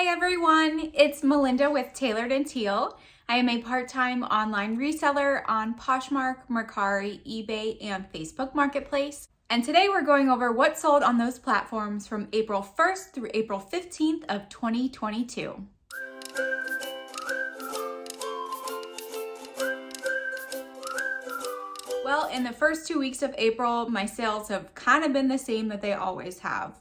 Hi everyone, it's Melinda with Tailored&Teal. I am a part-time online reseller on Poshmark, Mercari, eBay, and Facebook Marketplace. And today we're going over what sold on those platforms from April 1st through April 15th of 2022. Well, in the first 2 weeks of April, my sales have kind of been the same that they always have,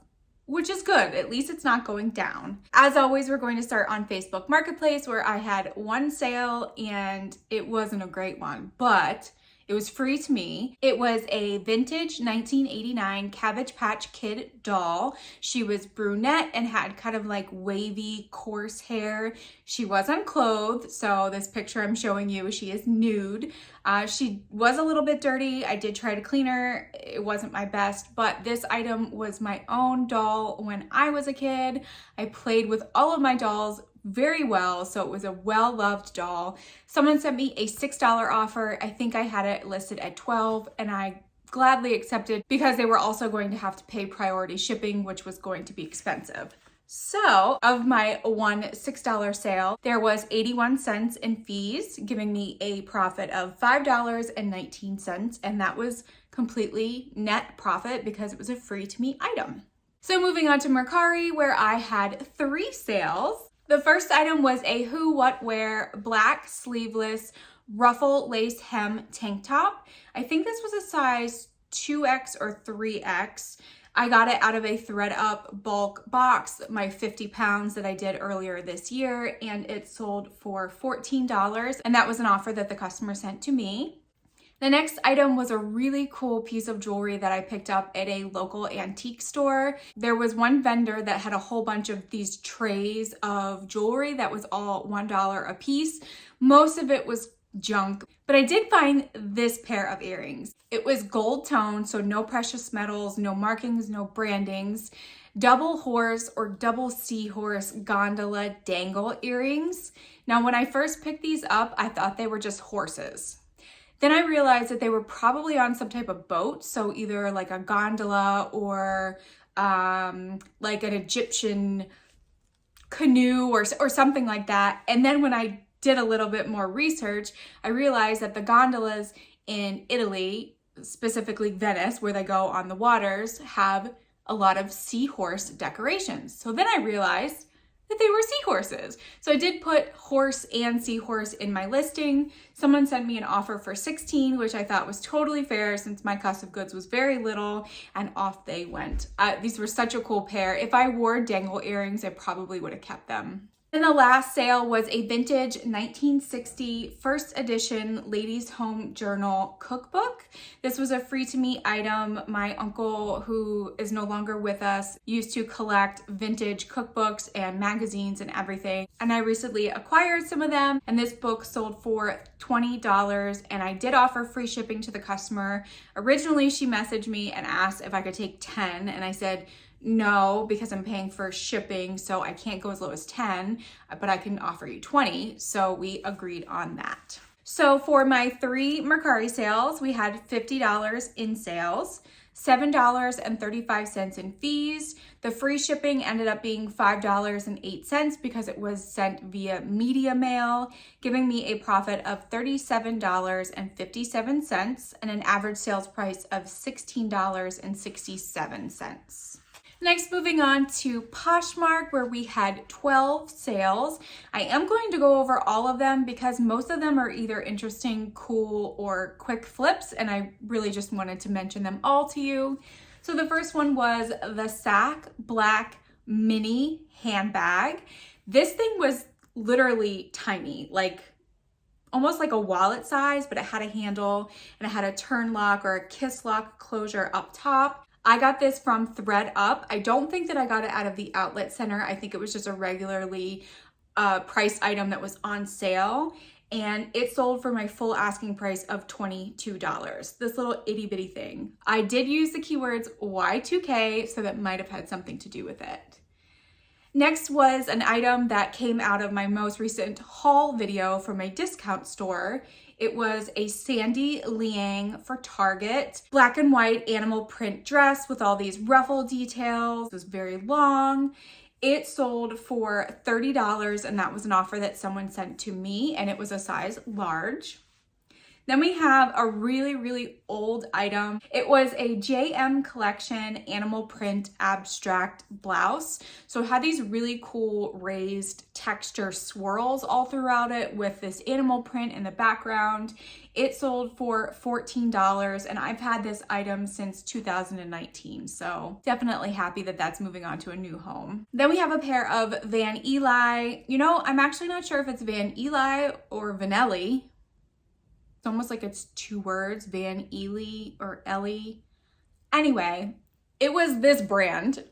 which is good. At least it's not going down. As always, we're going to start on Facebook Marketplace, where I had one sale and it wasn't a great one, but it was free to me. It was a vintage 1989 Cabbage Patch Kid doll. She was brunette and had kind of like wavy, coarse hair. She was unclothed, so this picture I'm showing you, she is nude. She was a little bit dirty. I did try to clean her. It wasn't my best, but this item was my own doll when I was a kid. I played with all of my dolls very well, so it was a well-loved doll. Someone sent me a $6 offer. I think I had it listed at $12, and I gladly accepted because they were also going to have to pay priority shipping, which was going to be expensive. So of my one $6 sale, there was 81 cents in fees, giving me a profit of $5.19, and that was completely net profit because it was a free to me item. So moving on to Mercari, where I had 3 sales. The first item was a Who What Wear black sleeveless ruffle lace hem tank top. I think this was a size 2X or 3X. I got it out of a ThredUp bulk box, my 50 pounds that I did earlier this year, and it sold for $14, and that was an offer that the customer sent to me. The next item was a really cool piece of jewelry that I picked up at a local antique store. There was one vendor that had a whole bunch of these trays of jewelry that was all $1 a piece. Most of it was junk, but I did find this pair of earrings. It was gold tone, so no precious metals, no markings, no brandings. Double horse or double seahorse gondola dangle earrings. Now, when I first picked these up, I thought they were just horses. Then I realized that they were probably on some type of boat, so either like a gondola or like an Egyptian canoe or something like that. And then when I did a little bit more research, I realized that the gondolas in Italy, specifically Venice, where they go on the waters, have a lot of seahorse decorations. So then I realized that they were seahorses. So I did put horse and seahorse in my listing. Someone sent me an offer for $16, which I thought was totally fair since my cost of goods was very little, and off they went. These were such a cool pair. If I wore dangle earrings, I probably would have kept them. And the last sale was a vintage 1960 first edition ladies home journal cookbook. This was a free to me item. My uncle, who is no longer with us, used to collect vintage cookbooks and magazines and everything. And I recently acquired some of them, and this book sold for $20, and I did offer free shipping to the customer. Originally, she messaged me and asked if I could take 10, and I said, no, because I'm paying for shipping, so I can't go as low as 10, but I can offer you 20. So we agreed on that. So for my 3 Mercari sales, we had $50 in sales, $7.35 in fees. The free shipping ended up being $5.08 because it was sent via media mail, giving me a profit of $37.57 and an average sales price of $16.67. Next, moving on to Poshmark, where we had 12 sales. I am going to go over all of them because most of them are either interesting, cool, or quick flips, and I really just wanted to mention them all to you. So the first one was the Sac Black Mini Handbag. This thing was literally tiny, like almost like a wallet size, but it had a handle and it had a turn lock or a kiss lock closure up top. I got this from ThredUp. I don't think that I got it out of the outlet center. I think it was just a regularly priced item that was on sale, and it sold for my full asking price of $22. This little itty bitty thing. I did use the keywords Y2K, so that might have had something to do with it. Next was an item that came out of my most recent haul video from a discount store. It was a Sandy Liang for Target, black and white animal print dress with all these ruffle details. It was very long. It sold for $30, and that was an offer that someone sent to me, and it was a size large. Then we have a really, really old item. It was a JM Collection animal print abstract blouse. So it had these really cool raised texture swirls all throughout it with this animal print in the background. It sold for $14, and I've had this item since 2019. So definitely happy that that's moving on to a new home. Then we have a pair of Van Eli. You know, I'm actually not sure if it's Van Eli or Vanelli. It's almost like it's two words, Van Eli or Ellie. Anyway, it was this brand.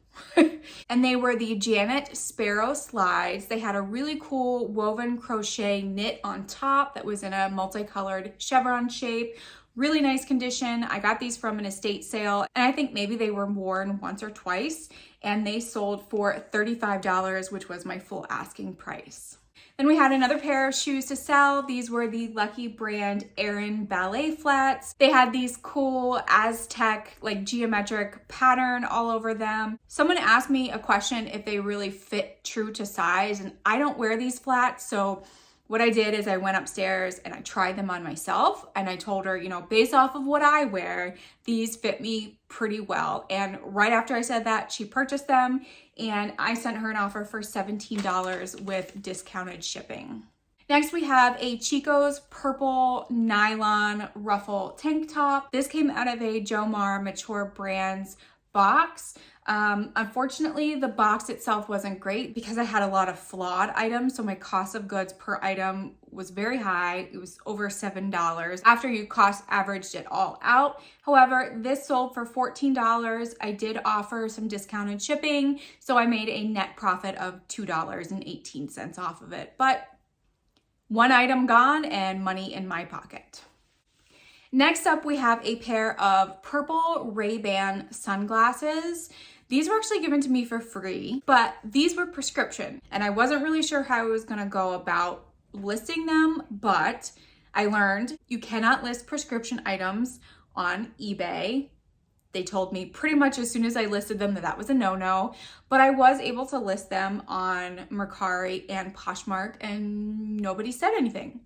And they were the Janet Sparrow slides. They had a really cool woven crochet knit on top that was in a multicolored chevron shape. Really nice condition. I got these from an estate sale, and I think maybe they were worn once or twice, and they sold for $35, which was my full asking price. Then we had another pair of shoes to sell. These were the Lucky brand Erin Ballet flats. They had these cool Aztec, like geometric pattern all over them. Someone asked me a question if they really fit true to size, and I don't wear these flats, so what I did is I went upstairs and I tried them on myself, and I told her, you know, based off of what I wear, these fit me pretty well. And right after I said that, she purchased them, and I sent her an offer for $17 with discounted shipping. Next, we have a Chico's purple nylon ruffle tank top. This came out of a Jomar Mature Brands box. Unfortunately, the box itself wasn't great because I had a lot of flawed items, so my cost of goods per item was very high. It was over $7 after you cost averaged it all out. However, this sold for $14. I did offer some discounted shipping, so I made a net profit of $2.18 off of it. But one item gone and money in my pocket. Next up, we have a pair of purple Ray-Ban sunglasses. These were actually given to me for free, but these were prescription, and I wasn't really sure how I was gonna go about listing them, but I learned you cannot list prescription items on eBay. They told me pretty much as soon as I listed them that that was a no-no, but I was able to list them on Mercari and Poshmark, and nobody said anything.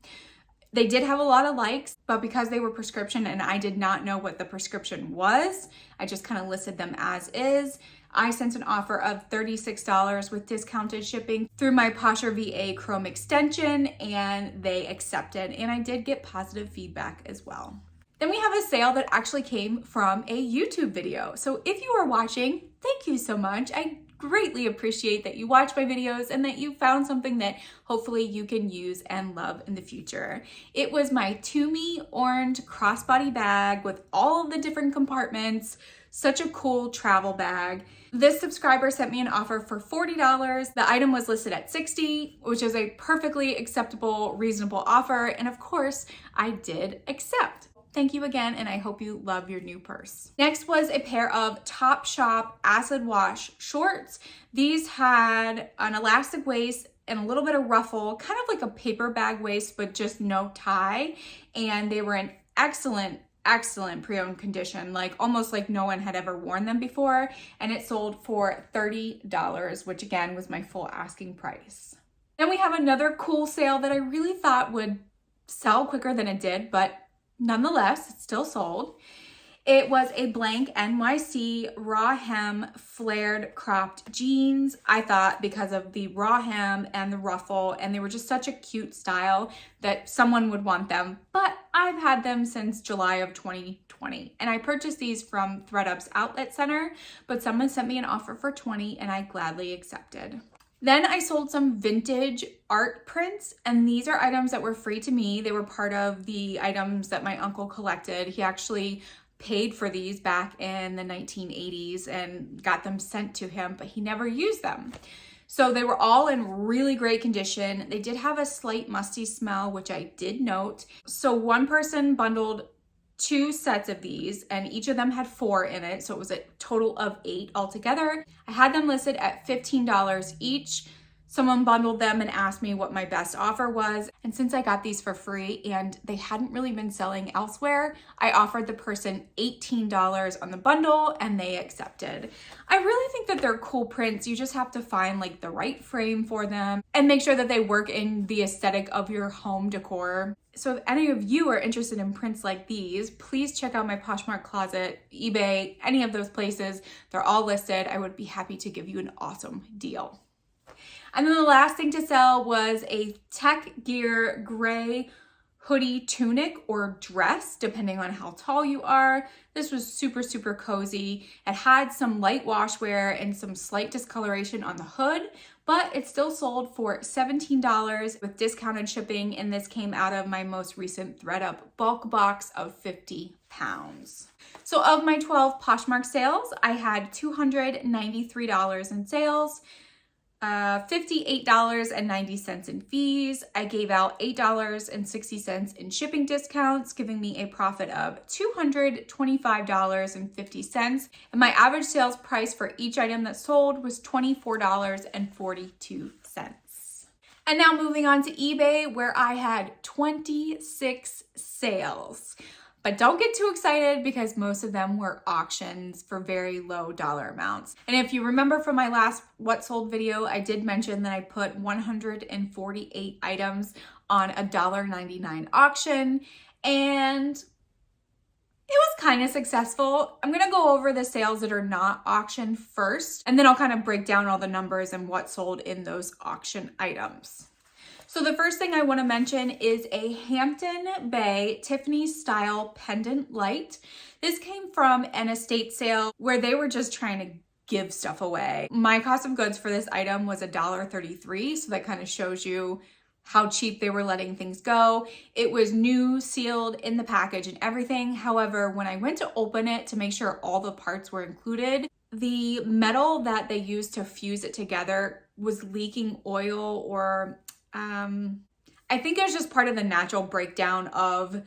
They did have a lot of likes, but because they were prescription and I did not know what the prescription was, I just kind of listed them as is. I sent an offer of $36 with discounted shipping through my Posher VA Chrome extension, and they accepted, and I did get positive feedback as well. Then we have a sale that actually came from a YouTube video. So if you are watching, thank you so much. I greatly appreciate that you watch my videos and that you found something that hopefully you can use and love in the future. It was my Toomey orange crossbody bag with all of the different compartments. Such a cool travel bag. This subscriber sent me an offer for $40. The item was listed at $60, which is a perfectly acceptable, reasonable offer. And of course, I did accept. Thank you again, and I hope you love your new purse. Next was a pair of Topshop acid wash shorts. These had an elastic waist and a little bit of ruffle, kind of like a paper bag waist, but just no tie. And they were in excellent pre-owned condition, like almost like no one had ever worn them before. And it sold for $30, which again was my full asking price. Then we have another cool sale that I really thought would sell quicker than it did, but nonetheless, it still sold. It was a blank NYC raw hem flared cropped jeans. I thought because of the raw hem and the ruffle, and they were just such a cute style that someone would want them. But I've had them since July of 2020, and I purchased these from ThredUp's outlet center, but someone sent me an offer for $20 and I gladly accepted. Then I sold some vintage art prints, and these are items that were free to me. They were part of the items that my uncle collected. He actually paid for these back in the 1980s and got them sent to him, but he never used them. So they were all in really great condition. They did have a slight musty smell, which I did note. So one person bundled 2 sets of these, and each of them had 4 in it, so it was a total of 8 altogether. I had them listed at $15 each, Someone bundled them and asked me what my best offer was. And since I got these for free and they hadn't really been selling elsewhere, I offered the person $18 on the bundle and they accepted. I really think that they're cool prints. You just have to find like the right frame for them and make sure that they work in the aesthetic of your home decor. So if any of you are interested in prints like these, please check out my Poshmark Closet, eBay, any of those places. They're all listed. I would be happy to give you an awesome deal. And then the last thing to sell was a Tech Gear gray hoodie tunic or dress, depending on how tall you are. This was super, super cozy. It had some light wash wear and some slight discoloration on the hood, but it still sold for $17 with discounted shipping, and this came out of my most recent ThredUp bulk box of 50 pounds. So of my 12 Poshmark sales, I had $293 in sales, $58.90 in fees. I gave out $8.60 in shipping discounts, giving me a profit of $225.50. And my average sales price for each item that sold was $24.42. And now moving on to eBay, where I had 26 sales. But don't get too excited because most of them were auctions for very low dollar amounts. And if you remember from my last What Sold video, I did mention that I put 148 items on a $1.99 auction, and it was kind of successful. I'm gonna go over the sales that are not auctioned first, and then I'll kind of break down all the numbers and what sold in those auction items. So the first thing I want to mention is a Hampton Bay Tiffany style pendant light. This came from an estate sale where they were just trying to give stuff away. My cost of goods for this item was $1.33, so that kind of shows you how cheap they were letting things go. It was new, sealed in the package and everything. However, when I went to open it to make sure all the parts were included, the metal that they used to fuse it together was leaking oil, or I think it was just part of the natural breakdown of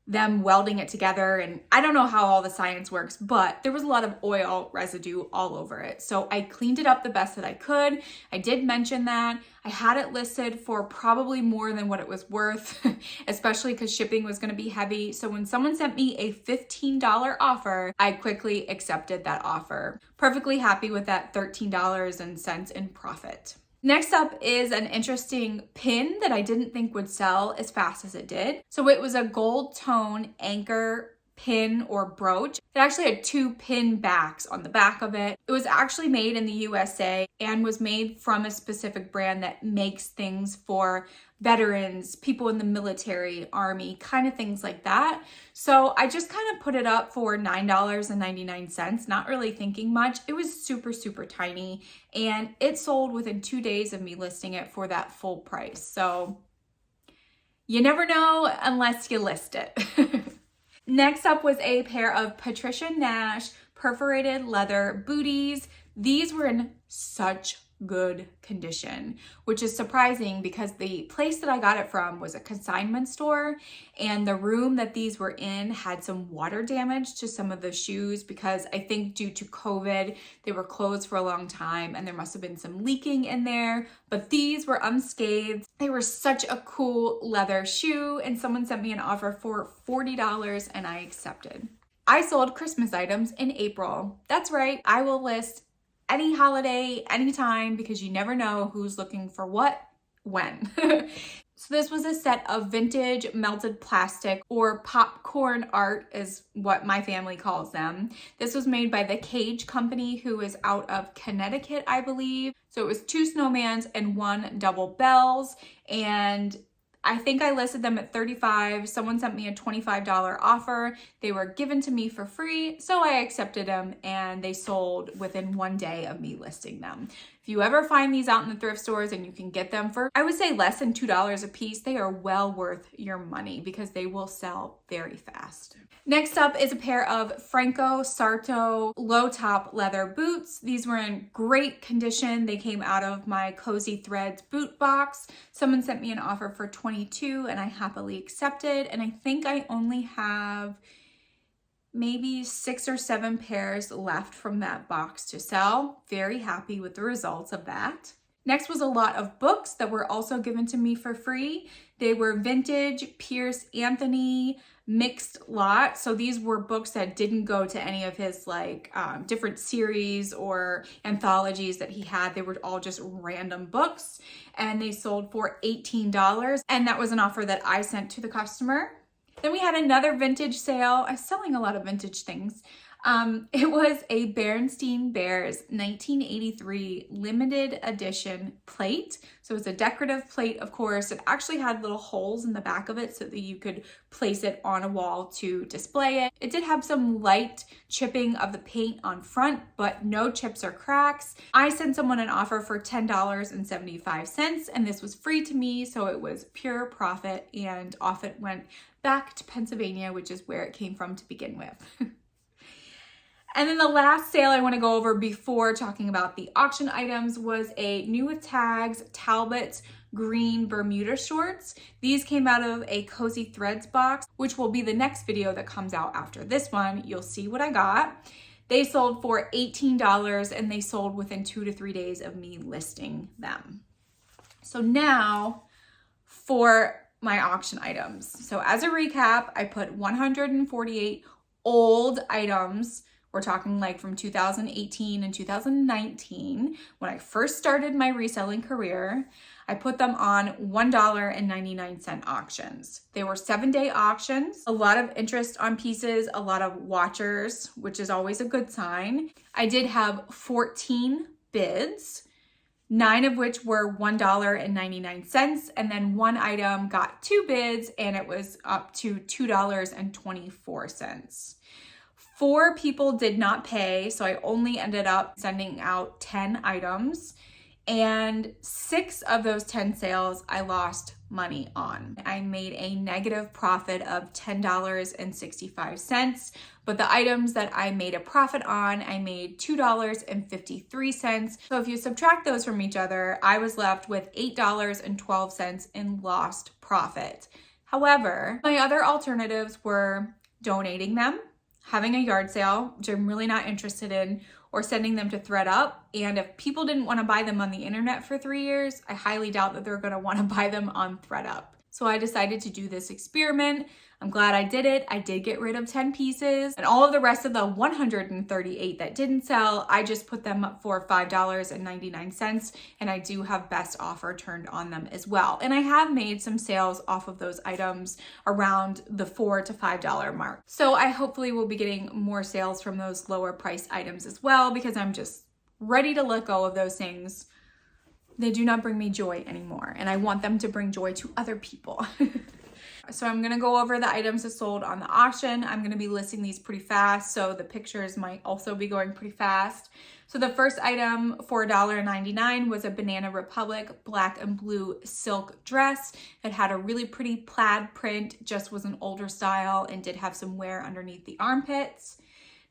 them welding it together. And I don't know how all the science works, but there was a lot of oil residue all over it. So I cleaned it up the best that I could. I did mention that. I had it listed for probably more than what it was worth, especially because shipping was going to be heavy. So when someone sent me a $15 offer, I quickly accepted that offer. Perfectly happy with that $13 in profit. Next up is an interesting pin that I didn't think would sell as fast as it did. So it was a gold tone anchor pin or brooch. It actually had 2 pin backs on the back of it. It was actually made in the USA and was made from a specific brand that makes things for veterans, people in the military, army, kind of things like that. So I just kind of put it up for $9.99, not really thinking much. It was super, super tiny, and it sold within 2 days of me listing it for that full price. So you never know unless you list it. Next up was a pair of Patricia Nash perforated leather booties. These were in such good condition, which is surprising because the place that I got it from was a consignment store, and the room that these were in had some water damage to some of the shoes because I think due to COVID, they were closed for a long time and there must have been some leaking in there, but these were unscathed. They were such a cool leather shoe, and someone sent me an offer for $40 and I accepted. I sold Christmas items in April. That's right, I will list any holiday, anytime, because you never know who's looking for what, when. So this was a set of vintage melted plastic, or popcorn art is what my family calls them. This was made by the Cage Company, who is out of Connecticut, I believe. So it was 2 snowmans and 1 double bells, and I think I listed them at $35. Someone sent me a $25 offer. They were given to me for free, so I accepted them, and they sold within 1 day of me listing them. If you ever find these out in the thrift stores and you can get them for, I would say, less than $2 a piece, they are well worth your money because they will sell very fast. Next up is a pair of Franco Sarto low top leather boots. These were in great condition. They came out of my Cozy Threads boot box. Someone sent me an offer for $22 and I happily accepted. And I think I only have maybe 6 or 7 pairs left from that box to sell. Very happy with the results of that. Next was a lot of books that were also given to me for free. They were vintage, Pierce Anthony, mixed lot. So these were books that didn't go to any of his different series or anthologies that he had. They were all just random books, and they sold for $18. And that was an offer that I sent to the customer. Then we had another vintage sale. I'm selling a lot of vintage things. It was a Berenstein Bears 1983 limited edition plate. So it's a decorative plate, of course. It actually had little holes in the back of it so that you could place it on a wall to display it. It did have some light chipping of the paint on front, but no chips or cracks. I sent someone an offer for $10.75, and this was free to me, so it was pure profit, and off it went back to Pennsylvania, which is where it came from to begin with. And then the last sale I want to go over before talking about the auction items was a new with tags Talbot green Bermuda shorts. These came out of a Cozy Threads box, which will be the next video that comes out after this one. You'll see what I got. They sold for $18, and they sold within 2 to 3 days of me listing them. So now for my auction items. So as a recap, I put 148 old items. We're talking like from 2018 and 2019, when I first started my reselling career. I put them on $1.99 auctions. They were 7-day auctions, a lot of interest on pieces, a lot of watchers, which is always a good sign. I did have 14 bids, 9 of which were $1.99, and then one item got 2 bids, and it was up to $2.24. 4 people did not pay, so I only ended up sending out 10 items, and 6 of those 10 sales I lost money on. I made a negative profit of $10.65, but the items that I made a profit on, I made $2.53. So if you subtract those from each other, I was left with $8.12 in lost profit. However, my other alternatives were donating them, having a yard sale, which I'm really not interested in, or sending them to ThredUp. And if people didn't want to buy them on the internet for 3 years, I highly doubt that they're going to want to buy them on ThredUp. So I decided to do this experiment. I'm glad I did it. I did get rid of 10 pieces, and all of the rest of the 138 that didn't sell, I just put them up for $5.99, and I do have best offer turned on them as well. And I have made some sales off of those items around the $4 to $5 mark. So I hopefully will be getting more sales from those lower price items as well, because I'm just ready to let go of those things. They do not bring me joy anymore, and I want them to bring joy to other people. So I'm gonna go over the items that sold on the auction. I'm gonna be listing these pretty fast, so the pictures might also be going pretty fast. So the first item for $1.99 was a Banana Republic black and blue silk dress. It had a really pretty plaid print, just was an older style, and did have some wear underneath the armpits.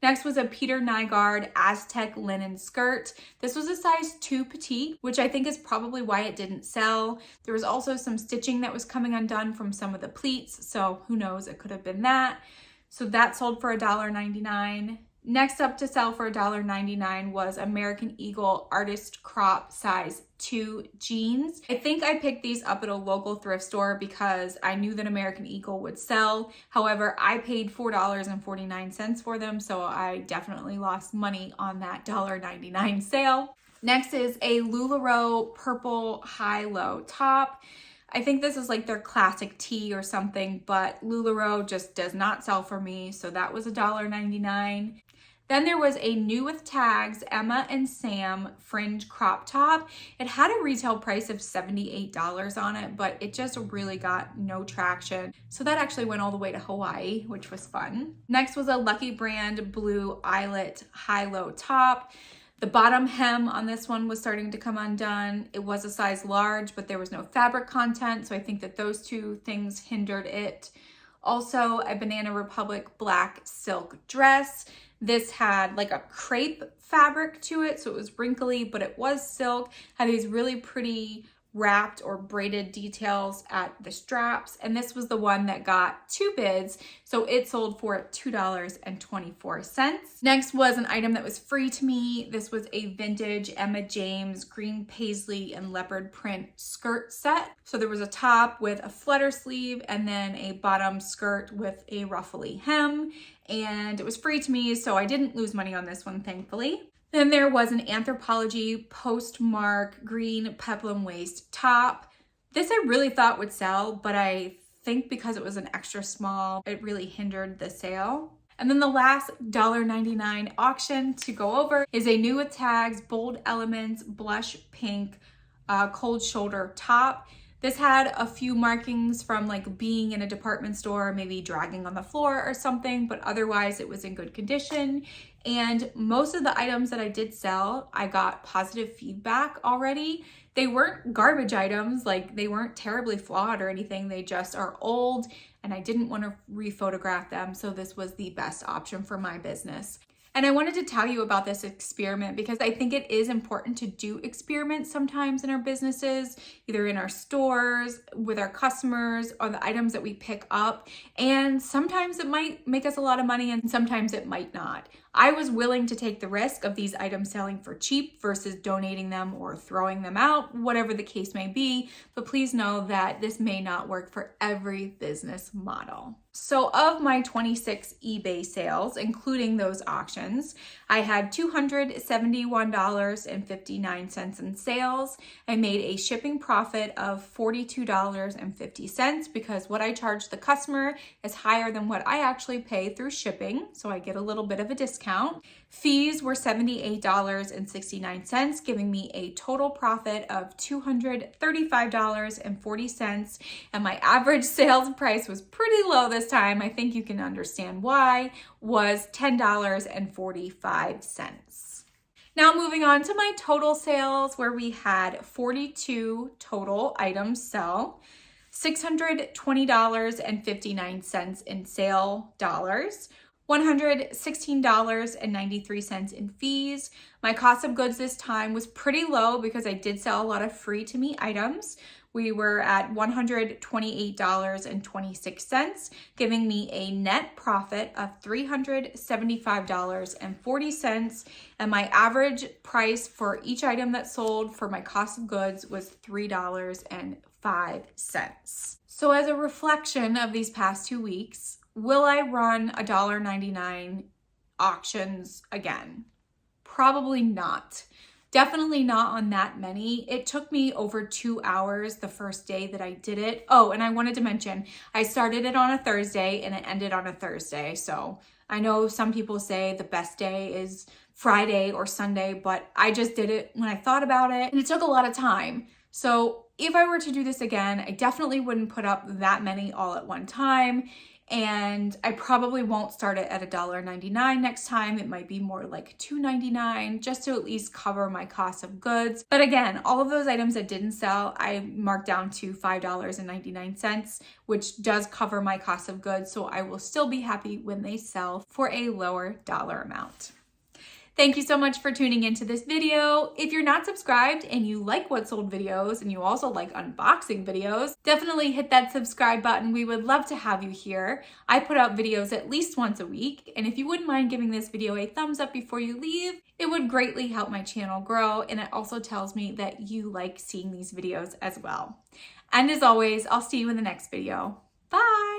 Next was a Peter Nygard Aztec linen skirt. This was a size 2 petite, which I think is probably why it didn't sell. There was also some stitching that was coming undone from some of the pleats, so who knows, it could have been that. So that sold for $1.99. Next up to sell for $1.99 was American Eagle Artist Crop size 2 jeans. I think I picked these up at a local thrift store because I knew that American Eagle would sell. However, I paid $4.49 for them, so I definitely lost money on that $1.99 sale. Next is a Lularoe purple high-low top. I think this is like their classic tee or something, but Lularoe just does not sell for me, so that was $1.99. Then there was a new with tags Emma and Sam fringe crop top. It had a retail price of $78 on it, but it just really got no traction. So that actually went all the way to Hawaii, which was fun. Next was a Lucky Brand blue eyelet high-low top. The bottom hem on this one was starting to come undone. It was a size large, but there was no fabric content, so I think that those two things hindered it. Also, a Banana Republic black silk dress. This had like a crepe fabric to it, so it was wrinkly, but it was silk. Had these really pretty wrapped or braided details at the straps, and this was the one that got 2 bids, so it sold for $2.24. Next was an item that was free to me. This was a vintage Emma James green paisley and leopard print skirt set. So there was a top with a flutter sleeve and then a bottom skirt with a ruffly hem, and it was free to me, so I didn't lose money on this one, thankfully. Then there was an Anthropologie Postmark green peplum waist top. This I really thought would sell, but I think because it was an extra small, it really hindered the sale. And then the last $1.99 auction to go over is a new with tags Bold Elements blush pink cold shoulder top. This had a few markings from like being in a department store, maybe dragging on the floor or something, but otherwise it was in good condition. And most of the items that I did sell, I got positive feedback already. They weren't garbage items, like they weren't terribly flawed or anything. They just are old and I didn't want to rephotograph them. So this was the best option for my business. And I wanted to tell you about this experiment because I think it is important to do experiments sometimes in our businesses, either in our stores, with our customers, or the items that we pick up. And sometimes it might make us a lot of money and sometimes it might not. I was willing to take the risk of these items selling for cheap versus donating them or throwing them out, whatever the case may be. But please know that this may not work for every business model. So of my 26 eBay sales, including those auctions, I had $271.59 in sales. I made a shipping profit of $42.50 because what I charge the customer is higher than what I actually pay through shipping, so I get a little bit of a discount. Fees were $78.69, giving me a total profit of $235.40, and my average sales price was pretty low this time. I think you can understand why, was $10.45. Now moving on to my total sales, where we had 42 total items sell, $620.59 in sale dollars, $116.93 in fees. My cost of goods this time was pretty low because I did sell a lot of free to me items. We were at $128.26, giving me a net profit of $375.40. And my average price for each item that sold for my cost of goods was $3.05. So as a reflection of these past 2 weeks, will I run $1.99 auctions again? Probably not. Definitely not on that many. It took me over 2 hours the first day that I did it. Oh, and I wanted to mention, I started it on a Thursday and it ended on a Thursday. So I know some people say the best day is Friday or Sunday, but I just did it when I thought about it and it took a lot of time. So if I were to do this again, I definitely wouldn't put up that many all at one time. And I probably won't start it at $1.99 next time. It might be more like $2.99 just to at least cover my cost of goods. But again, all of those items that didn't sell, I marked down to $5.99, which does cover my cost of goods. So I will still be happy when they sell for a lower dollar amount. Thank you so much for tuning into this video. If you're not subscribed and you like what sold videos and you also like unboxing videos, definitely hit that subscribe button. We would love to have you here. I put out videos at least once a week, and if you wouldn't mind giving this video a thumbs up before you leave, it would greatly help my channel grow, and it also tells me that you like seeing these videos as well. And as always, I'll see you in the next video. Bye!